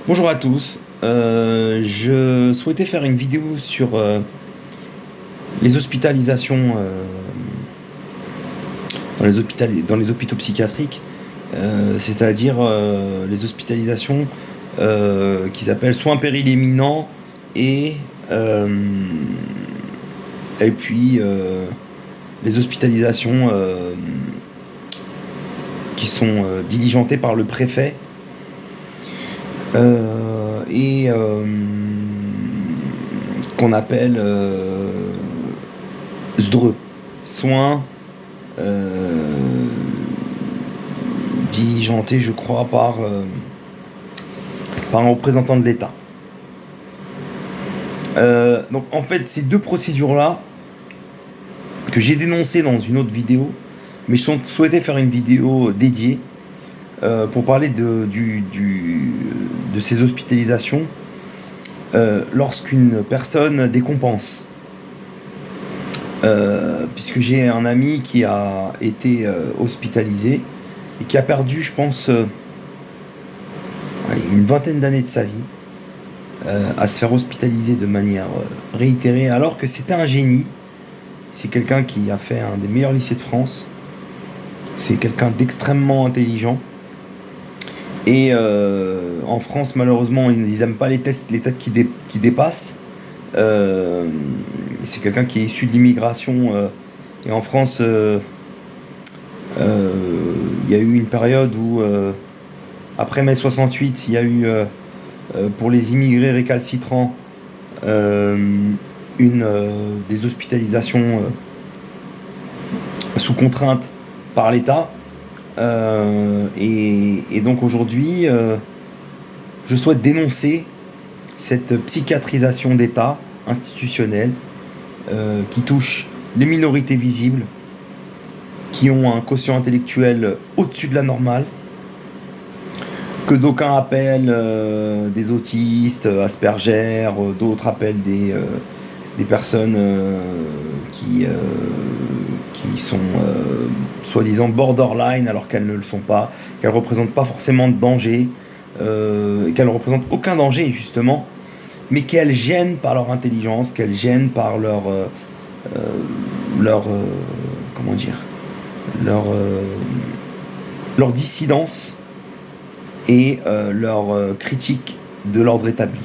Bonjour à tous. Je souhaitais faire une vidéo sur les hospitalisations dans les hôpitaux psychiatriques, c'est-à-dire les hospitalisations qu'ils appellent soins péril imminents et, euh, et puis les hospitalisations qui sont diligentées par le préfet et qu'on appelle SDRE, soins diligentés, je crois, par un représentant de l'État. Donc en fait, ces deux procédures-là, que j'ai dénoncées dans une autre vidéo, mais je souhaitais faire une vidéo dédiée pour parler de ces hospitalisations lorsqu'une personne décompense. Puisque j'ai un ami qui a été hospitalisé et qui a perdu, je pense, une vingtaine d'années de sa vie à se faire hospitaliser de manière réitérée, alors que c'était un génie. C'est quelqu'un qui a fait un des meilleurs lycées de France. C'est quelqu'un d'extrêmement intelligent. Et en France, malheureusement, ils n'aiment pas les têtes qui dépassent. C'est quelqu'un qui est issu de l'immigration. Et en France, il y a eu une période où, après mai 68, il y a eu, pour les immigrés récalcitrants, des hospitalisations sous contrainte par l'État. Et donc aujourd'hui, je souhaite dénoncer cette psychiatrisation d'État institutionnelle qui touche les minorités visibles, qui ont un quotient intellectuel au-dessus de la normale, que d'aucuns appellent des autistes, Asperger, d'autres appellent des personnes qui sont soi-disant borderline alors qu'elles ne le sont pas, qu'elles ne représentent pas forcément de danger, qu'elles ne représentent aucun danger justement, mais qu'elles gênent par leur intelligence, qu'elles gênent par comment dire, leur dissidence et leur critique de l'ordre établi.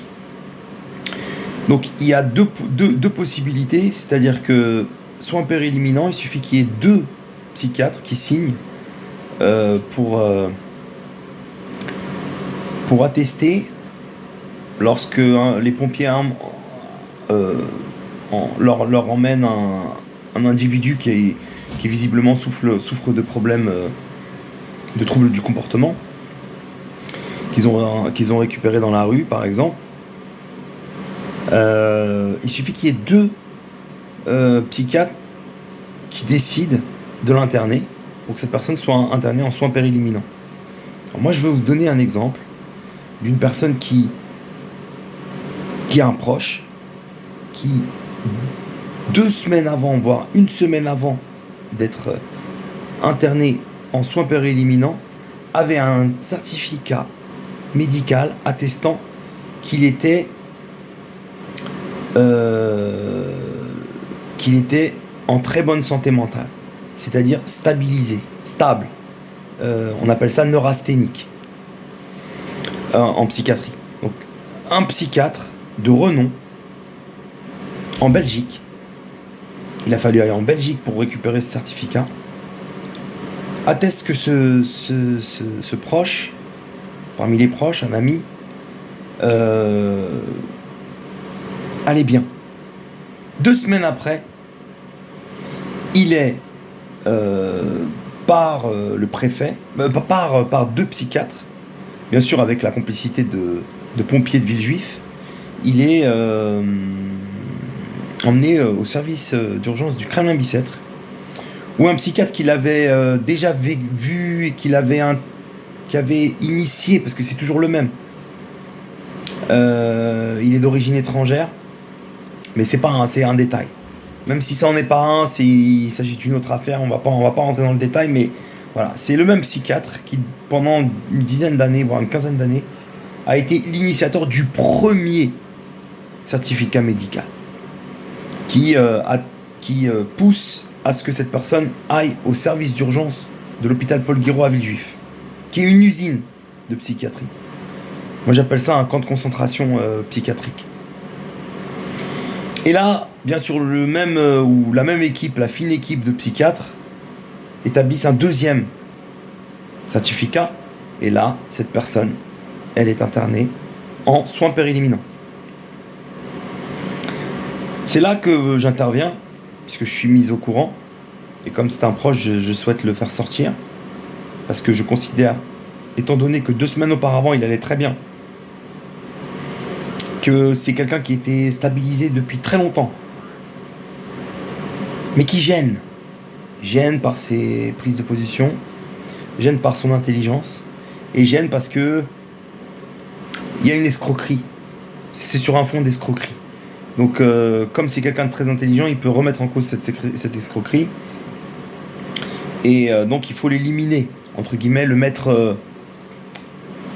Donc il y a deux possibilités, c'est-à-dire que soit en péril imminent, il suffit qu'il y ait deux psychiatres qui signent pour attester lorsque les pompiers leur emmènent un individu qui visiblement souffre de problèmes de troubles du comportement qu'ils ont récupéré dans la rue par exemple. Il suffit qu'il y ait deux psychiatres qui décident de l'interner pour que cette personne soit internée en soins péril imminents. Alors moi je vais vous donner un exemple d'une personne qui a un proche qui 2 semaines avant, voire 1 semaine avant d'être interné en soins péril imminents, avait un certificat médical attestant qu'il était en très bonne santé mentale, c'est-à-dire stabilisé, stable. On appelle ça neurasthénique en psychiatrie. Donc un psychiatre de renom en Belgique, il a fallu aller en Belgique pour récupérer ce certificat, atteste que ce proche, parmi les proches, un ami, allait bien. 2 semaines après, il est par le préfet, par 2 psychiatres, bien sûr avec la complicité de pompiers de Villejuif, il est emmené au service d'urgence du Kremlin-Bicêtre, où un psychiatre qu'il avait déjà vu et qui avait initié, parce que c'est toujours le même, il est d'origine étrangère, mais c'est un détail. Même si ça en est pas un, il s'agit d'une autre affaire, on va pas rentrer dans le détail, mais voilà, c'est le même psychiatre qui, pendant une dizaine d'années, voire une quinzaine d'années, a été l'initiateur du premier certificat médical qui pousse à ce que cette personne aille au service d'urgence de l'hôpital Paul Guiraud à Villejuif, qui est une usine de psychiatrie. Moi, j'appelle ça un camp de concentration psychiatrique. Et là, bien sûr, la même équipe, la fine équipe de psychiatres, établissent un deuxième certificat. Et là, cette personne, elle est internée en soins périlimminants. C'est là que j'interviens, puisque je suis mis au courant. Et comme c'est un proche, je souhaite le faire sortir. Parce que je considère, étant donné que 2 semaines auparavant, il allait très bien, que c'est quelqu'un qui était stabilisé depuis très longtemps, mais qui gêne. Gêne par ses prises de position, gêne par son intelligence, et gêne parce que il y a une escroquerie. C'est sur un fond d'escroquerie. Donc, comme c'est quelqu'un de très intelligent, il peut remettre en cause cette escroquerie. Et donc, il faut l'éliminer, entre guillemets, le mettre...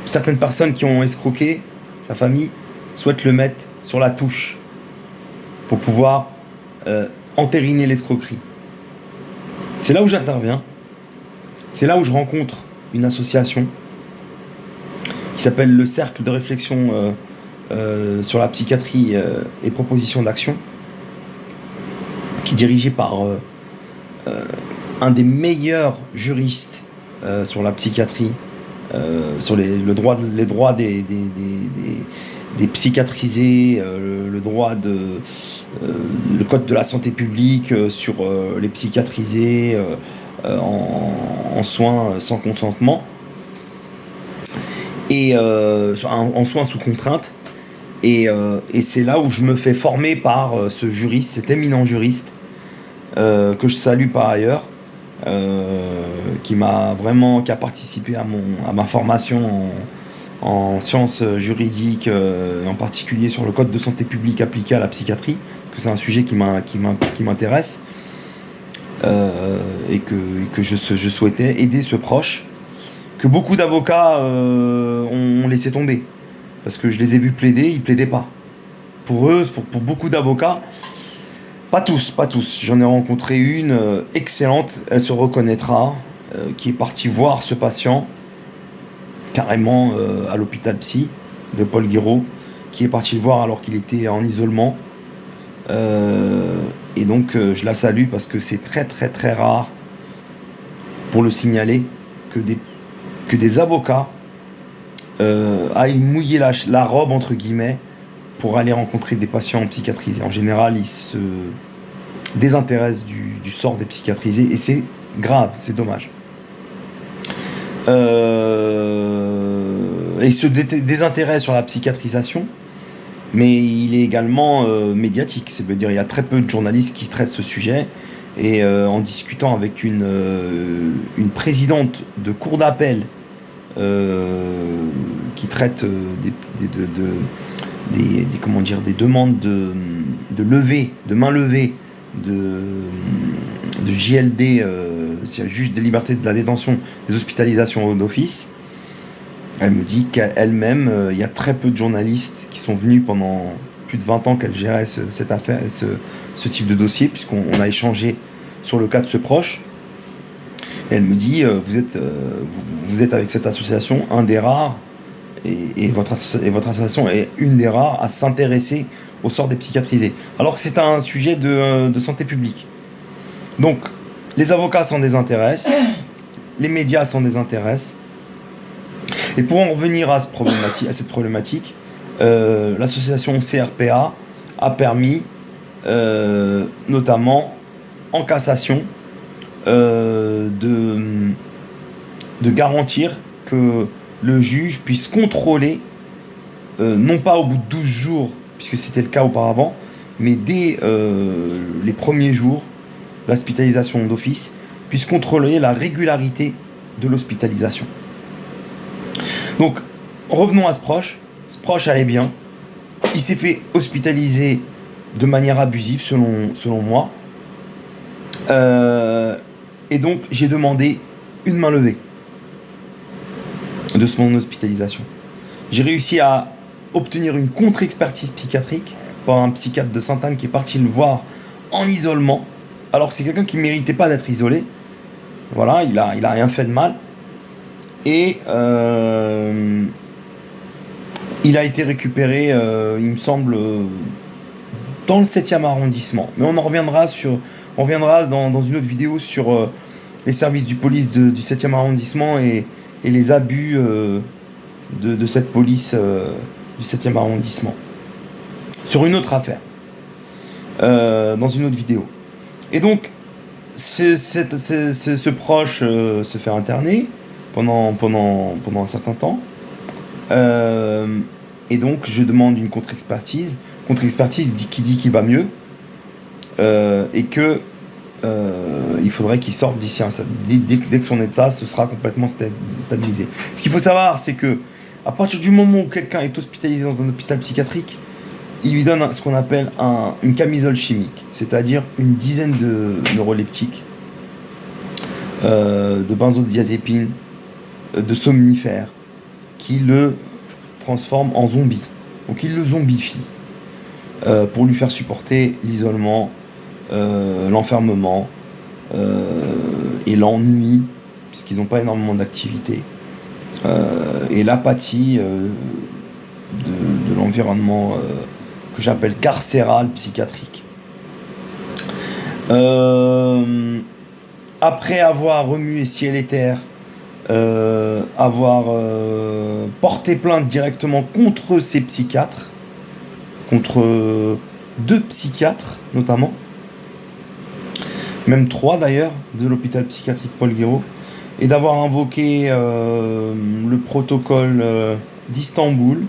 certaines personnes qui ont escroqué sa famille souhaitent le mettre sur la touche pour pouvoir entériner l'escroquerie. C'est là où j'interviens. C'est là où je rencontre une association qui s'appelle le Cercle de réflexion sur la psychiatrie et propositions d'action, qui est dirigé par un des meilleurs juristes sur la psychiatrie, sur les droits des psychiatrisés, le code de la santé publique sur les psychiatrisés en soins sans consentement et en soins sous contrainte. Et c'est là où je me fais former par ce juriste, cet éminent juriste que je salue par ailleurs, qui a participé à ma formation en sciences juridiques, en particulier sur le code de santé publique appliqué à la psychiatrie, parce que c'est un sujet qui m'intéresse, et que je souhaitais aider ce proche que beaucoup d'avocats ont laissé tomber, parce que je les ai vus plaider, ils plaidaient pas. Pour eux, pour beaucoup d'avocats, pas tous, j'en ai rencontré une excellente, elle se reconnaîtra, qui est partie voir ce patient carrément à l'hôpital psy de Paul Guiraud, qui est parti le voir alors qu'il était en isolement, et donc je la salue parce que c'est très très très rare, pour le signaler, que des avocats aillent mouiller la robe entre guillemets pour aller rencontrer des patients psychiatrisés. En général, ils se désintéressent du sort des psychiatrisés, et c'est grave, c'est dommage. Et ce désintérêt sur la psychiatrisation, mais il est également médiatique. C'est-à-dire, il y a très peu de journalistes qui traitent ce sujet. Et en discutant avec une présidente de cour d'appel qui traite des demandes de levée, de main levée, de JLD, c'est juste des libertés de la détention, des hospitalisations d'office. Elle me dit qu'elle-même, il y a très peu de journalistes qui sont venus pendant plus de 20 ans qu'elle gérait cette affaire, ce type de dossier, puisqu'on a échangé sur le cas de ce proche. Et elle me dit, vous êtes avec cette association un des rares, et votre association est une des rares à s'intéresser au sort des psychiatrisés, alors que c'est un sujet de santé publique. Donc, les avocats s'en désintéressent, les médias s'en désintéressent. Et pour en revenir à cette problématique, l'association CRPA a permis, notamment en cassation, de garantir que le juge puisse contrôler, non pas au bout de 12 jours, puisque c'était le cas auparavant, mais dès les premiers jours, l'hospitalisation d'office puisse contrôler la régularité de l'hospitalisation. Donc, revenons à ce proche. Ce proche allait bien. Il s'est fait hospitaliser de manière abusive, selon moi. Et donc, j'ai demandé une main levée de son hospitalisation. J'ai réussi à obtenir une contre-expertise psychiatrique par un psychiatre de Sainte-Anne qui est parti le voir en isolement, alors que c'est quelqu'un qui ne méritait pas d'être isolé. Voilà, il a rien fait de mal. Et il a été récupéré, il me semble, dans le 7e arrondissement. Mais on reviendra dans une autre vidéo sur les services du police du 7e arrondissement et les abus de cette police du 7e arrondissement. Sur une autre affaire. Dans une autre vidéo. Et donc, ce proche se fait interner pendant un certain temps. Et donc, je demande une contre-expertise. Contre-expertise qui dit qu'il va mieux. Et que il faudrait qu'il sorte d'ici dès que son état se sera complètement stabilisé. Ce qu'il faut savoir, c'est que à partir du moment où quelqu'un est hospitalisé dans un hôpital psychiatrique, il lui donne ce qu'on appelle une camisole chimique, c'est-à-dire une dizaine de neuroleptiques, de benzodiazépines, de somnifères, qui le transforment en zombie. Donc il le zombifie pour lui faire supporter l'isolement, l'enfermement et l'ennui, puisqu'ils n'ont pas énormément d'activité, et l'apathie de l'environnement que j'appelle carcéral psychiatrique. Après avoir remué ciel et terre, avoir porté plainte directement contre ces psychiatres, contre 2 psychiatres notamment, même 3 d'ailleurs, de l'hôpital psychiatrique Paul Guéraud, et d'avoir invoqué le protocole d'Istanbul,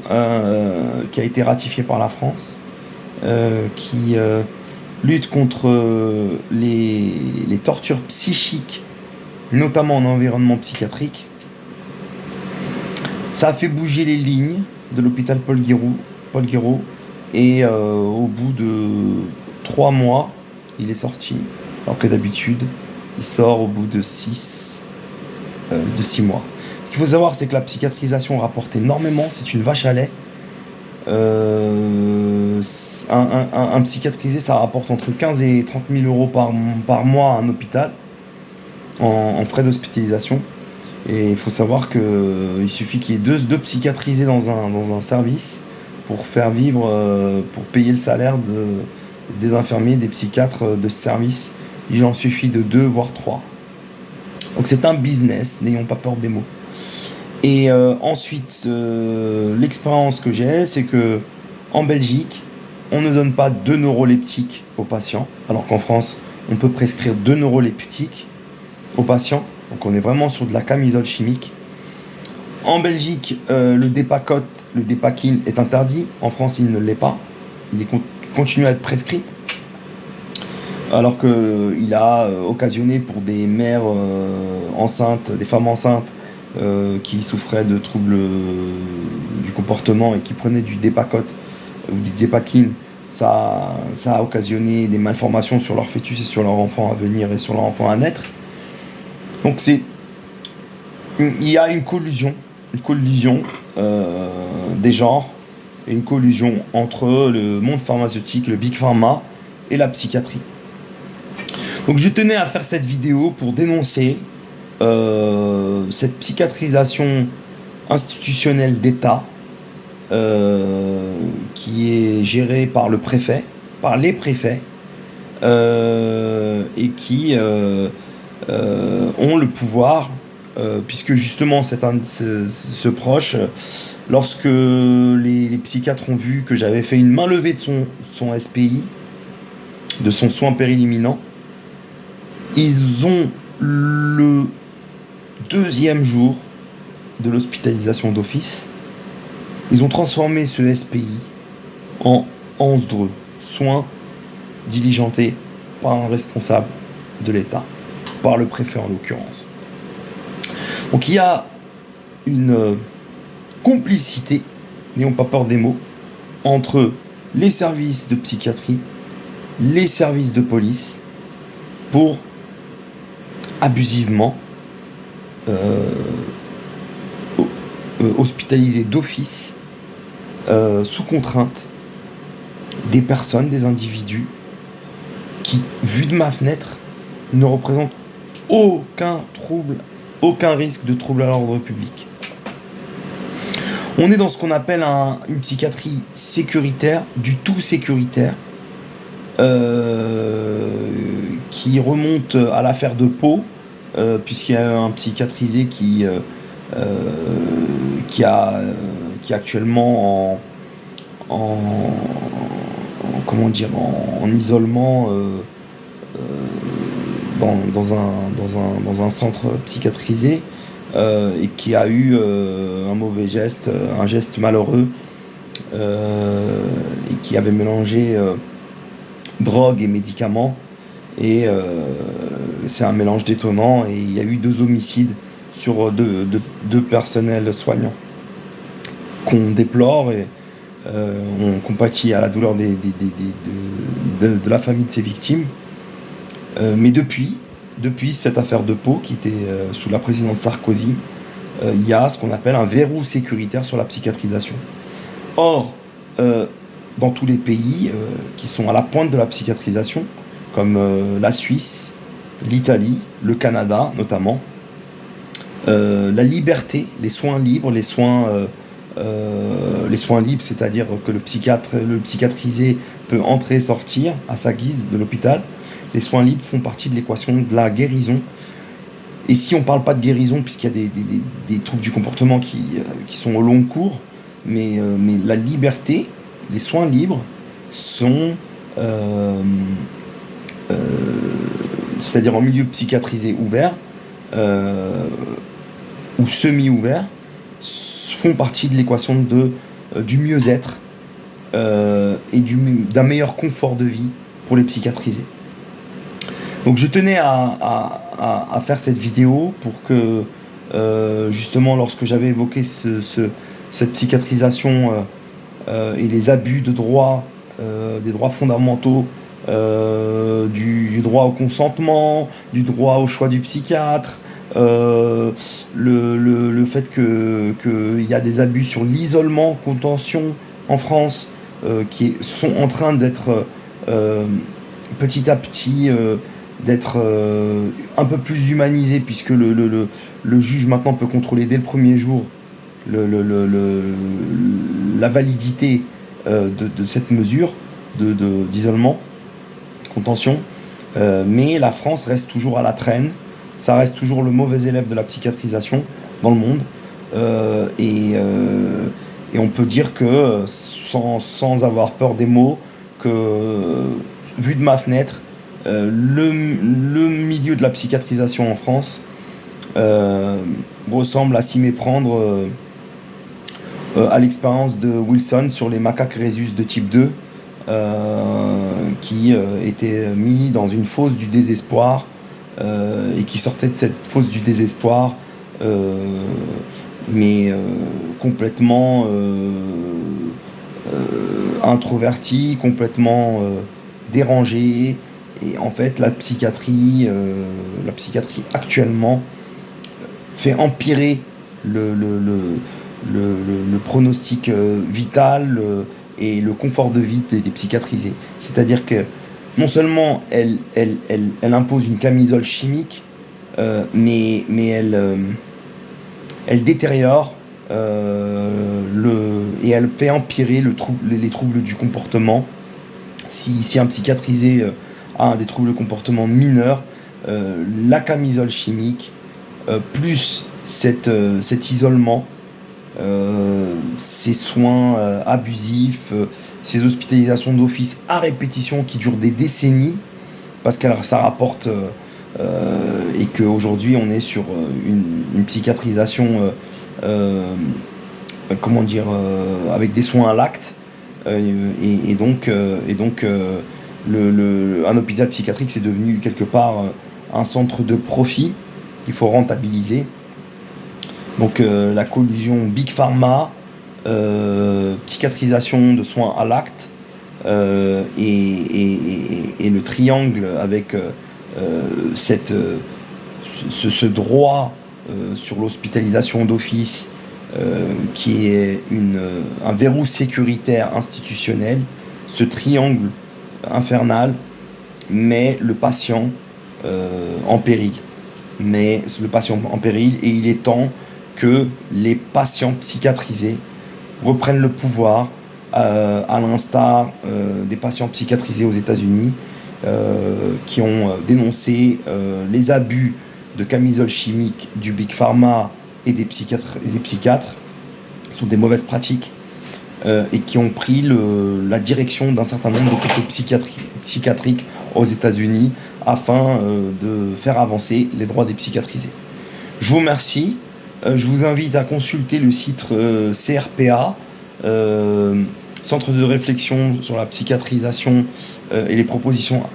qui a été ratifié par la France, qui lutte contre les tortures psychiques, notamment en environnement psychiatrique. Ça a fait bouger les lignes de l'hôpital Paul Guéraud, et au bout de 3 mois, il est sorti, alors que d'habitude, il sort au bout de 6 mois. Ce qu'il faut savoir, c'est que la psychiatrisation rapporte énormément, c'est une vache à lait. Un psychiatrisé, ça rapporte entre 15 et 30 000 euros par mois à un hôpital, en frais d'hospitalisation. Et il faut savoir qu'il suffit qu'il y ait deux psychiatrisés dans un service pour faire vivre, pour payer le salaire des infirmiers, des psychiatres de ce service. Il en suffit de 2, voire 3. Donc c'est un business, n'ayons pas peur des mots. Et ensuite, l'expérience que j'ai, c'est que en Belgique, on ne donne pas 2 neuroleptiques aux patients, alors qu'en France, on peut prescrire 2 neuroleptiques aux patients. Donc on est vraiment sur de la camisole chimique. En Belgique, le Dépakine est interdit. En France, il ne l'est pas. Il continue à être prescrit. Alors qu'il a occasionné pour des mères enceintes, des femmes enceintes qui souffraient de troubles du comportement et qui prenaient du Dépakote ou du Dépakine, ça a occasionné des malformations sur leur fœtus et sur leur enfant à venir et sur leur enfant à naître. Donc il y a une collusion des genres et une collusion entre le monde pharmaceutique, le Big Pharma et la psychiatrie. Donc je tenais à faire cette vidéo pour dénoncer cette psychiatrisation institutionnelle d'État qui est gérée par les préfets, et qui ont le pouvoir, puisque justement ce proche, lorsque les psychiatres ont vu que j'avais fait une main levée de son SPI, de son soin périlimminant, ils ont le 2e jour de l'hospitalisation d'office, ils ont transformé ce SPI en ANSDRE, soins diligentés par un responsable de l'État, par le préfet en l'occurrence. Donc il y a une complicité, n'ayons pas peur des mots, entre les services de psychiatrie, les services de police, pour abusivement hospitaliser d'office, sous contrainte, des personnes, des individus qui, vu de ma fenêtre, ne représentent aucun trouble, aucun risque de trouble à l'ordre public. On est dans ce qu'on appelle une psychiatrie sécuritaire, du tout sécuritaire, qui remonte à l'affaire de Pau, puisqu'il y a un psychiatrisé qui est actuellement en isolement dans un centre psychiatrisé, et qui a eu un mauvais geste, un geste malheureux, et qui avait mélangé drogue et médicaments, et c'est un mélange détonnant, et il y a eu 2 homicides sur deux personnels soignants qu'on déplore, et on compatit à la douleur de la famille de ces victimes. Mais depuis cette affaire de Pau, qui était sous la présidence Sarkozy, il y a ce qu'on appelle un verrou sécuritaire sur la psychiatrisation. Or, dans tous les pays qui sont à la pointe de la psychiatrisation, comme la Suisse, l'Italie, le Canada notamment, la liberté, les soins libres, les soins libres, c'est-à-dire que le psychiatrisé peut entrer et sortir à sa guise de l'hôpital. Les soins libres font partie de l'équation de la guérison. Et si on ne parle pas de guérison, puisqu'il y a des troubles du comportement qui sont au long cours, mais la liberté, les soins libres sont, c'est-à-dire en milieu psychiatrisé ouvert ou semi-ouvert, font partie de l'équation du mieux-être et d'un meilleur confort de vie pour les psychiatrisés. Donc je tenais à faire cette vidéo pour que justement, lorsque j'avais évoqué cette psychiatrisation et les abus de droits, des droits fondamentaux, du droit au consentement, du droit au choix du psychiatre, le fait qu'il y a des abus sur l'isolement, contention en France, qui sont en train d'être petit à petit d'être un peu plus humanisé, puisque le juge maintenant peut contrôler dès le premier jour la validité de cette mesure d'isolement, contention, mais la France reste toujours à la traîne, ça reste toujours le mauvais élève de la psychiatrisation dans le monde, et on peut dire que sans avoir peur des mots, que vu de ma fenêtre, le milieu de la psychiatrisation en France ressemble à s'y méprendre à l'expérience de Wilson sur les macaques rhésus de type 2, qui étaient mis dans une fosse du désespoir, et qui sortaient de cette fosse du désespoir, mais complètement introvertis, complètement dérangés. Et en fait, la psychiatrie actuellement fait empirer le pronostic vital et le confort de vie des psychiatrisés. C'est-à-dire que non seulement elle impose une camisole chimique, mais elle détériore et elle fait empirer les troubles du comportement. Si un psychiatrisé a des troubles de comportement mineurs, la camisole chimique, plus cet isolement, ces soins abusifs, ces hospitalisations d'office à répétition qui durent des décennies, parce que ça rapporte, et qu'aujourd'hui on est sur une psychiatrisation avec des soins à l'acte, et donc un hôpital psychiatrique, c'est devenu quelque part un centre de profit qu'il faut rentabiliser. Donc la collision Big Pharma, psychiatrisation de soins à l'acte, et le triangle avec ce droit sur l'hospitalisation d'office qui est un verrou sécuritaire institutionnel, ce triangle infernal met le patient en péril. Et il est temps que les patients psychiatrisés reprennent le pouvoir, à l'instar des patients psychiatrisés aux États-Unis qui ont dénoncé les abus de camisoles chimiques du Big Pharma et des psychiatres. Ce sont des mauvaises pratiques et qui ont pris la direction d'un certain nombre d'hôpitaux psychiatriques aux États-Unis afin de faire avancer les droits des psychiatrisés. Je vous remercie. Je vous invite à consulter le site CRPA, Centre de réflexion sur la psychiatrisation et les propositions